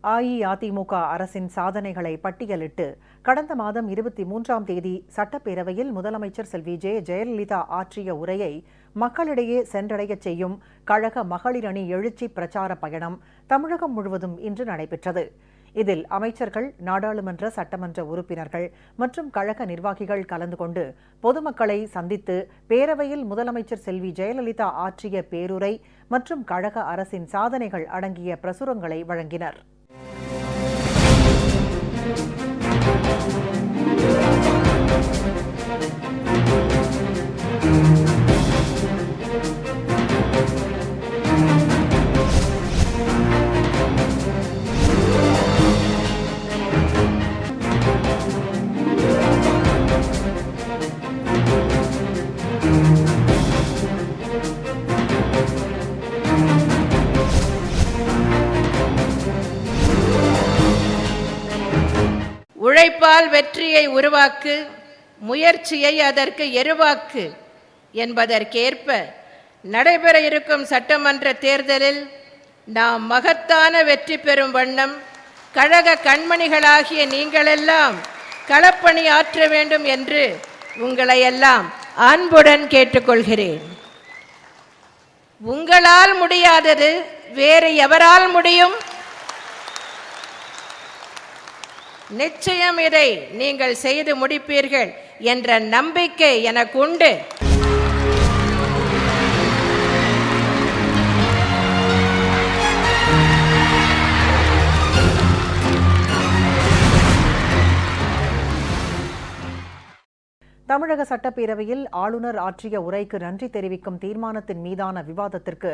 அஇஅதிமுக அரசின் சாதனைகளை பட்டியலிட்டு கடந்த மாதம் 23ஆம் தேதி சட்டப்பேரவையில் முதலமைச்சர் செல்வி ஜெயலலிதா ஆற்றிய உரையை மக்களிடையே சென்றடையச் செய்யும் கழக மகளிர் அணி எழுச்சி பிரச்சார பயணம் தமிழகம் முழுவதும் இன்று நடைபெற்றது. இதில் அமைச்சர்கள், நாடாளுமன்ற, சட்டமன்ற உறுப்பினர்கள் மற்றும் கழக நிர்வாகிகள் கலந்து கொண்டு பொதுமக்களை சந்தித்து பேரவையில் முதலமைச்சர் செல்வி ஜெயலலிதா ஆற்றிய பேருரை மற்றும் கழக அரசின் சாதனைகள் அடங்கிய பிரசுரங்களை வழங்கினர். உழைப்பால் வெற்றியை உருவாக்கு, முயற்சியை அதற்கு எருவாக்கு என்பதற்கேற்ப நடைபெற இருக்கும் சட்டமன்ற தேர்தலில் நாம் மகத்தான வெற்றி பெறும் வண்ணம் கழக கண்மணிகளாகிய நீங்களெல்லாம் களப்பணி ஆற்ற வேண்டும் என்று உங்களை எல்லாம் அன்புடன் கேட்டுக்கொள்கிறேன். உங்களால் முடியாதது வேறு எவரால் முடியும்? நிச்சயம் இதை நீங்கள் செய்து முடிப்பீர்கள் என்ற நம்பிக்கை எனக்கு உண்டு. தமிழக சட்டப்பேரவையில் ஆளுநர் ஆற்றிய உரைக்கு நன்றி தெரிவிக்கும் தீர்மானத்தின் மீதான விவாதத்திற்கு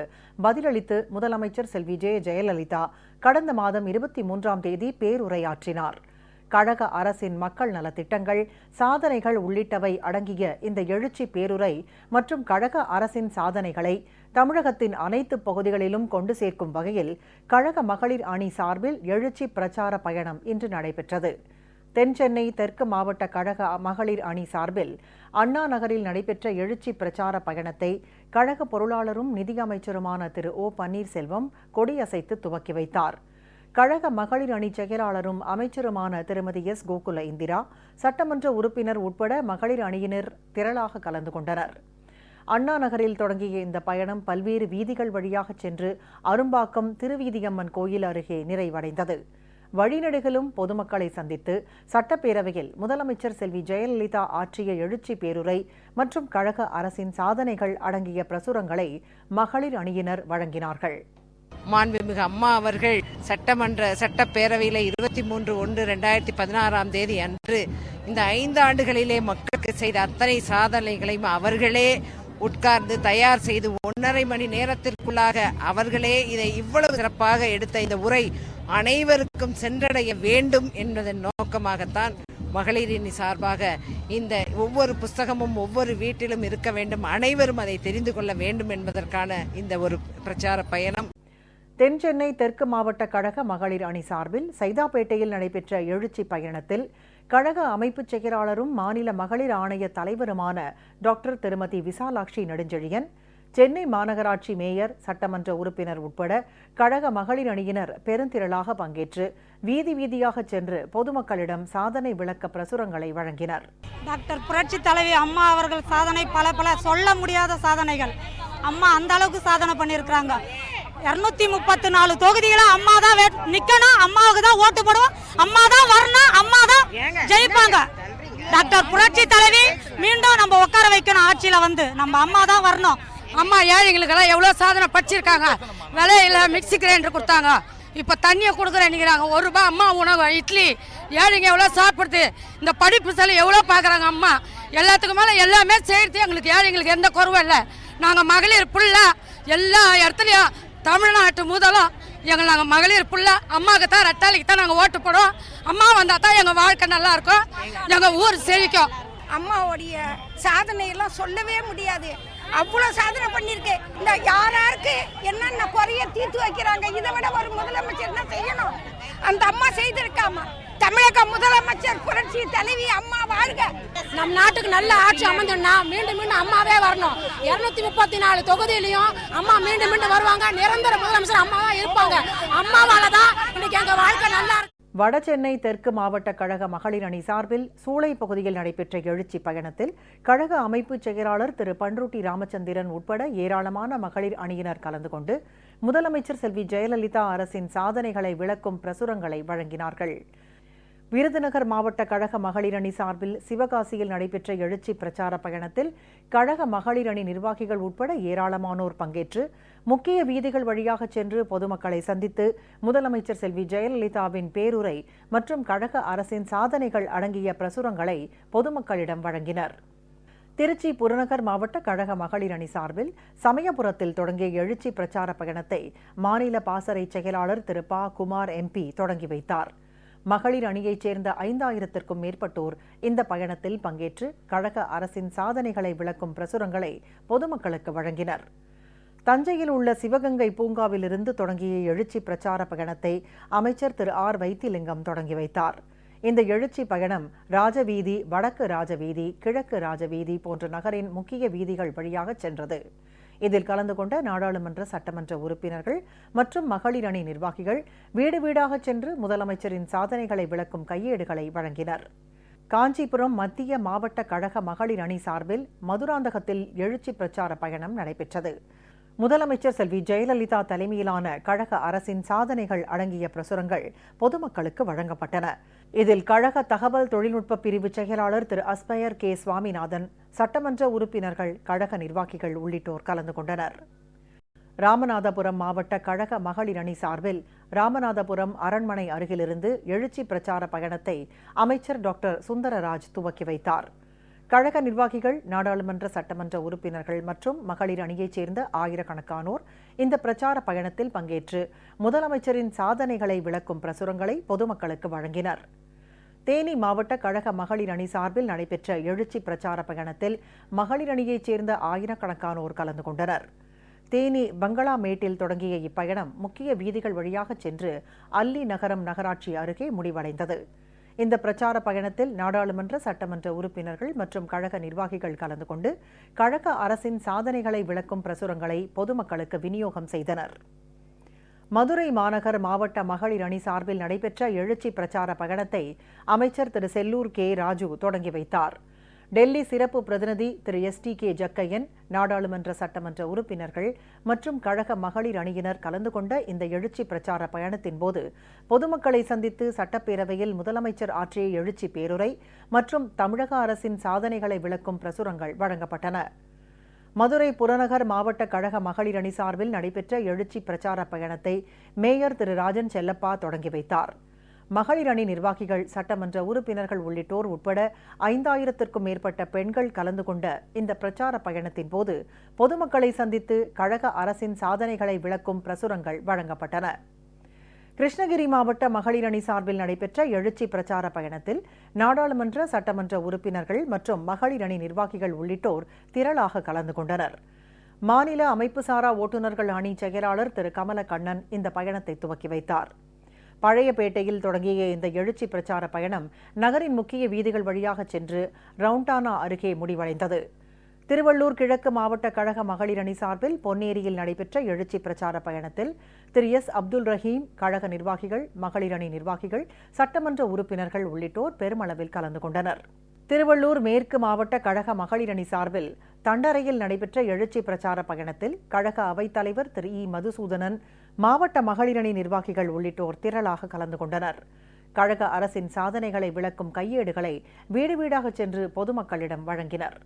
பதிலளித்து முதலமைச்சர் செல்வி ஜெயலலிதா கடந்த மாதம் 23ஆம் தேதி பேருரையாற்றினார். கழக அரசின் மக்கள் நலத்திட்டங்கள், சாதனைகள் உள்ளிட்டவை அடங்கிய இந்த எழுச்சி பேருரை மற்றும் கழக அரசின் சாதனைகளை தமிழகத்தின் அனைத்து பகுதிகளிலும் கொண்டு சேர்க்கும் வகையில் கழக மகளிர் அணி சார்பில் எழுச்சி பிரச்சார பயணம் இன்று நடைபெற்றது. தென்சென்னை தெற்கு மாவட்ட கழக மகளிர் அணி சார்பில் அண்ணா நகரில் நடைபெற்ற எழுச்சி பிரச்சார பயணத்தை கழக பொருளாளரும் நிதியமைச்சருமான திரு ஓ பன்னீர்செல்வம் கொடியசைத்து துவக்கி வைத்தார். கழக மகளிர் அணி செயலாளரும் அமைச்சருமான திருமதி எஸ் கோகுல இந்திரா, சட்டமன்ற உறுப்பினர் உட்பட மகளிர் அணியினர் திரளாக கலந்து கொண்டனர். அண்ணா நகரில் தொடங்கிய இந்த பயணம் பல்வேறு வீதிகள் வழியாக சென்று அரும்பாக்கம் திருவீதியம்மன் கோயில் அருகே நிறைவடைந்தது. வழிநெடுகிலும் பொதுமக்களை சந்தித்து சட்டப்பேரவையில் முதலமைச்சர் செல்வி ஜெயலலிதா ஆற்றிய எழுச்சி பேருரை மற்றும் கழக அரசின் சாதனைகள் அடங்கிய பிரசுரங்களை மகளிர் அணியினர் வழங்கினார்கள். மாண்புமிகு அம்மா அவர்கள் சட்டப்பேரவையில் 23/1/2016 தேதி அன்று இந்த 5 ஆண்டுகளிலே மக்களுக்கு செய்த அத்தனை சாதனைகளையும் அவர்களே உட்கார்ந்து தயார் செய்து 1.5 மணி நேரத்திற்குள்ளாக அவர்களே இதை இவ்வளவு சிறப்பாக எடுத்த இந்த உரை அனைவருக்கும் சென்றடைய வேண்டும் என்பதன் நோக்கமாகத்தான் மகளிரின் சார்பாக இந்த ஒவ்வொரு புஸ்தகமும் ஒவ்வொரு வீட்டிலும் இருக்க வேண்டும், அனைவரும் அதை தெரிந்து கொள்ள வேண்டும் என்பதற்கான இந்த ஒரு பிரச்சார பயணம். தென்சென்னை தெற்கு மாவட்ட கழக மகளிர் அணி சார்பில் சைதாப்பேட்டையில் நடைபெற்ற எழுச்சி பயணத்தில் கழக அமைப்பு செயலாளரும் மாநில மகளிர் ஆணைய தலைவருமான டாக்டர் திருமதி விசாலாட்சி நெடுஞ்செழியன், சென்னை மாநகராட்சி மேயர், சட்டமன்ற உறுப்பினர் உட்பட கழக மகளிர் அணியினர் பெருந்திரளாக பங்கேற்று வீதி வீதியாக சென்று பொதுமக்களிடம் சாதனை விளக்க பிரசுரங்களை வழங்கினர். டாக்டர் புரட்சி தலைவி அம்மா அவர்கள் சாதனை பல சொல்ல முடியாத சாதனைகள். அம்மா அந்த அளவுக்கு சாதனை பண்ணியிருக்கிறாங்க. 234 தொகுதிகளை அம்மா தான் நிக்கணும், அம்மாவுக்கு தான் ஓட்டு போடுவோம், அம்மா தான் வரணும், அம்மா தான் ஜெயிப்பாங்க. டாக்டர் புரட்சி தலைவி மீண்டும் நம்ம உட்கார வைக்கணும் ஆட்சியில வந்து, நம்ம அம்மா தான் வரணும். அம்மா ஏழைங்களுக்கெல்லாம் எவ்வளோ சாதனை படிச்சிருக்காங்க. விலையில மிக்சி கிரைண்டர் கொடுத்தாங்க, இப்போ தண்ணியை கொடுக்குறேன்னுக்கிறாங்க. 1 ரூபாய் அம்மா உணவு, இட்லி, ஏழைங்க எவ்வளோ சாப்பிடுது. இந்த படிப்பு செலவு எவ்வளோ பார்க்குறாங்க அம்மா. எல்லாத்துக்கு மேலே எல்லாமே செய்கிறது எங்களுக்கு ஏழைங்களுக்கு எந்த குறவும் இல்லை. நாங்கள் மகளிர் புள்ள எல்லா இடத்துலையும் தமிழ்நாட்டு முதலும் நாங்கள் மகளிர் புள்ள அம்மாவுக்கு தான் ரெட்டாளிக்கு தான் நாங்கள் ஓட்டு போடுவோம். அம்மா வந்தால் தான் எங்கள் வாழ்க்கை நல்லா இருக்கும், எங்கள் ஊர் செழிக்கும். அம்மாவுடைய சாதனையெல்லாம் சொல்லவே முடியாது. அவ்வளோ சாதனை பண்ணியிருக்கேன். இந்த யாராருக்கு என்னென்ன குறைய தீர்த்து வைக்கிறாங்க, இதை விட ஒரு முதலமைச்சர் என்ன செய்யணும்? அந்த அம்மா செய்திருக்காமா. தமிழக முதலமைச்சர் புரட்சி தலைவி அம்மா வாழ்க. நம் நாட்டுக்கு நல்ல ஆட்சி அமைந்தோம்னா மீண்டும் மீண்டும் அம்மாவே வரணும். 234 தொகுதியிலையும் அம்மா மீண்டும் மீண்டும் வருவாங்க. நிரந்தர முதலமைச்சர் அம்மா தான் இருப்பாங்க. அம்மாவால தான் இன்னைக்கு எங்க வாழ்க்கை வடசென்னை தெற்கு மாவட்ட கழக மகளிர் அணி சார்பில் சூளை பகுதியில் நடைபெற்ற எழுச்சி பயணத்தில் கழக அமைப்பு செயலாளர் திரு பன்ருட்டி ராமச்சந்திரன் உட்பட ஏராளமான மகளிர் அணியினர் கலந்து கொண்டு முதலமைச்சர் செல்வி ஜெயலலிதா அரசின் சாதனைகளை விளக்கும் பிரசுரங்களை வழங்கினார்கள். விருதுநகர் மாவட்ட கழக மகளிர் அணி சார்பில் சிவகாசியில் நடைபெற்ற எழுச்சி பிரச்சார பயணத்தில் கழக மகளிர் அணி நிர்வாகிகள் உட்பட ஏராளமானோர் பங்கேற்று முக்கிய வீதிகள் வழியாக சென்று பொதுமக்களை சந்தித்து முதலமைச்சர் செல்வி ஜெயலலிதாவின் பேருரை மற்றும் கழக அரசின் சாதனைகள் அடங்கிய பிரசுரங்களை பொதுமக்களிடம் வழங்கினர். திருச்சி புறநகர் மாவட்ட கழக மகளிர் அணி சார்பில் சமயபுரத்தில் தொடங்கிய எழுச்சி பிரச்சார பயணத்தை மாநில பாசறை செயலாளர் திரு ப. குமார் MP தொடங்கி வைத்தார். மகளிர் அணியைச் சேர்ந்த 5000த்திற்கும் மேற்பட்டோர் இந்த பயணத்தில் பங்கேற்று கழக அரசின் சாதனைகளை விளக்கும் பிரசுரங்களை பொதுமக்களுக்கு வழங்கினர். தஞ்சையில் உள்ள சிவகங்கை பூங்காவிலிருந்து தொடங்கிய எழுச்சி பிரச்சார பயணத்தை அமைச்சர் திரு R. வைத்திலிங்கம் தொடங்கி வைத்தார். இந்த எழுச்சி பயணம் ராஜவீதி, வடக்கு ராஜவீதி, கிழக்கு ராஜவீதி போன்ற நகரின் முக்கிய வீதிகள் வழியாக சென்றது. இதில் கலந்து கொண்ட நாடாளுமன்ற சட்டமன்ற உறுப்பினர்கள் மற்றும் மகளிர் அணி நிர்வாகிகள் வீடு வீடாக சென்று முதலமைச்சரின் சாதனைகளை விளக்கும் கையேடுகளை வழங்கினர். காஞ்சிபுரம் மத்திய மாவட்ட கழக மகளிர் அணி சார்பில் மதுராந்தகத்தில் எழுச்சி பிரச்சார பயணம் நடைபெற்றது. முதலமைச்சர் செல்வி ஜெயலலிதா தலைமையிலான கழக அரசின் சாதனைகள் அடங்கிய பிரசுரங்கள் பொதுமக்களுக்கு வழங்கப்பட்டன. இதில் கழக தகவல் தொழில்நுட்ப பிரிவு செயலாளர் திரு அஸ்பயர் K. சுவாமிநாதன், சட்டமன்ற உறுப்பினர்கள், கழக நிர்வாகிகள் உள்ளிட்டோர் கலந்து கொண்டனர். ராமநாதபுரம் மாவட்ட கழக மகளிர் அணி சார்பில் ராமநாதபுரம் அரண்மனை அருகிலிருந்து எழுச்சி பிரச்சார பயணத்தை அமைச்சர் டாக்டர் சுந்தரராஜ் துவக்கி வைத்தார். கழக நிர்வாகிகள், நாடாளுமன்ற சட்டமன்ற உறுப்பினர்கள் மற்றும் மகளிர் அணியைச் சேர்ந்த ஆயிரக்கணக்கானோர் இந்த பிரச்சார பயணத்தில் பங்கேற்று முதலமைச்சரின் சாதனைகளை விளக்கும் பிரசுரங்களை பொதுமக்களுக்கு வழங்கினர். தேனி மாவட்ட கழக மகளிர் அணி சார்பில் நடைபெற்ற எழுச்சி பிரச்சார பயணத்தில் மகளிர் அணியைச் சேர்ந்த ஆயிரக்கணக்கானோர் கலந்து கொண்டனர். தேனி பங்களாமேட்டில் தொடங்கிய இப்பயணம் முக்கிய வீதிகள் வழியாக சென்று அல்லி நகரம் நகராட்சி அருகே முடிவடைந்தது. இந்த பிரச்சார பயணத்தில் நாடாளுமன்ற சட்டமன்ற உறுப்பினர்கள் மற்றும் கழக நிர்வாகிகள் கலந்து கொண்டு கழக அரசின் சாதனைகளை விளக்கும் பிரசுரங்களை பொதுமக்களுக்கு விநியோகம் செய்தனர். மதுரை மாநகர் மாவட்ட மகளிர் அணி சார்பில் நடைபெற்ற எழுச்சி பிரச்சார பயணத்தை அமைச்சர் திரு செல்லூர் K. ராஜு தொடங்கி வைத்தார். டெல்லி சிறப்பு பிரதிநிதி திரு STK ஜக்கையன், நாடாளுமன்ற சட்டமன்ற உறுப்பினர்கள் மற்றும் கழக மகளிர் அணியினர் கலந்து கொண்ட இந்த எழுச்சி பிரச்சார பயணத்தின் போது பொதுமக்களை சந்தித்து சட்டப்பேரவையில் முதலமைச்சர் ஆற்றிய எழுச்சி பேருரை மற்றும் தமிழக அரசின் சாதனைகளை விளக்கும் பிரசுரங்கள் வழங்கப்பட்டன. மதுரை புறநகர் மாவட்ட கழக மகளிர் அணி சார்பில் நடைபெற்ற எழுச்சி பிரச்சார பயணத்தை மேயர் திரு ராஜன் செல்லப்பா தொடங்கி வைத்தார். மகளிர் அணி நிர்வாகிகள், சட்டமன்ற உறுப்பினர்கள் உள்ளிட்டோர் உட்பட 5000த்திற்கும் மேற்பட்ட பெண்கள் கலந்து கொண்ட இந்த பிரச்சார பயணத்தின் போது பொதுமக்களை சந்தித்து கழக அரசின் சாதனைகளை விளக்கும் பிரசுரங்கள் வழங்கப்பட்டன. கிருஷ்ணகிரி மாவட்ட மகளிர் அணி சார்பில் நடைபெற்ற எழுச்சி பிரச்சார பயணத்தில் நாடாளுமன்ற சட்டமன்ற உறுப்பினர்கள் மற்றும் மகளிர் அணி நிர்வாகிகள் உள்ளிட்டோர் திரளாக கலந்து கொண்டனர். மாநில அமைப்புசாரா ஓட்டுநர்கள் அணி செயலாளர் திரு கமலக்கண்ணன் இந்த பயணத்தை துவக்கி வைத்தார். பழையபேட்டையில் தொடங்கிய இந்த எழுச்சி பிரச்சார பயணம் நகரின் முக்கிய வீதிகள் வழியாக சென்று ரவுண்டானா அருகே முடிவடைந்தது. திருவள்ளூர் கிழக்கு மாவட்ட கழக மகளிர் அணி சார்பில் பொன்னேரியில் நடைபெற்ற எழுச்சி பிரச்சார பயணத்தில் திரு S. அப்துல் ரஹீம், கழக நிர்வாகிகள், மகளிர் அணி நிர்வாகிகள், சட்டமன்ற உறுப்பினர்கள் உள்ளிட்டோர் பெருமளவில் கலந்து கொண்டனர். திருவள்ளூர் மேற்கு மாவட்ட கழக மகளிர் அணி சார்பில் தண்டரையில் நடைபெற்ற எழுச்சி பிரச்சார பயணத்தில் கழக அவைத்தலைவர் திரு E. மதுசூதனன், மாவட்ட மகளிர் அணி நிர்வாகிகள் உள்ளிட்டோர் திரளாக கலந்து கொண்டனர். கழக அரசின் சாதனைகளை விளக்கும் கையேடுகளை வீடு வீடாக சென்று பொதுமக்களிடம் வழங்கினர்.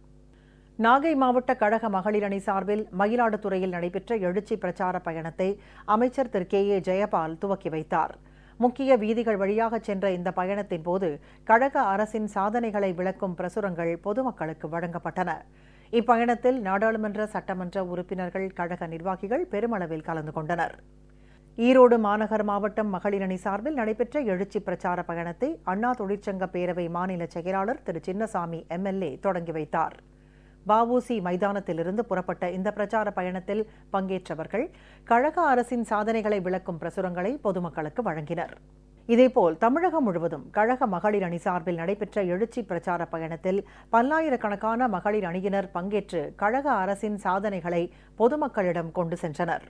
நாகை மாவட்ட கழக மகளிர் அணி சார்பில் மயிலாடுதுறையில் நடைபெற்ற எழுச்சி பிரச்சார பயணத்தை அமைச்சர் திரு K. A. ஜெயபால் துவக்கி வைத்தார். முக்கிய வீதிகள் வழியாக சென்ற இந்த பயணத்தின் போது கழக அரசின் சாதனைகளை விளக்கும் பிரசுரங்கள் பொதுமக்களுக்கு வழங்கப்பட்டன. இப்பயணத்தில் நாடாளுமன்ற சட்டமன்ற உறுப்பினர்கள், கழக நிர்வாகிகள் பெருமளவில் கலந்து கொண்டனர். ஈரோடு மாநகர் மாவட்டம் மகளிர் அணி சார்பில் நடைபெற்ற எழுச்சி பிரச்சார பயணத்தை அண்ணா தொழிற்சங்க பேரவை மாநில செயலாளர் திரு சின்னசாமி MLA தொடங்கி வைத்தார். வஉசி மைதானத்திலிருந்து புறப்பட்ட இந்த பிரச்சார பயணத்தில் பங்கேற்றவர்கள் கழக அரசின் சாதனைகளை விளக்கும் பிரசுரங்களை பொதுமக்களுக்கு வழங்கினர். இதேபோல் தமிழகம் முழுவதும் கழக மகளிர் அணி சார்பில் நடைபெற்ற எழுச்சி பிரச்சார பயணத்தில் பல்லாயிரக்கணக்கான மகளிர் அணியினர் பங்கேற்று கழக அரசின் சாதனைகளை பொதுமக்களிடம் கொண்டு சென்றனர்.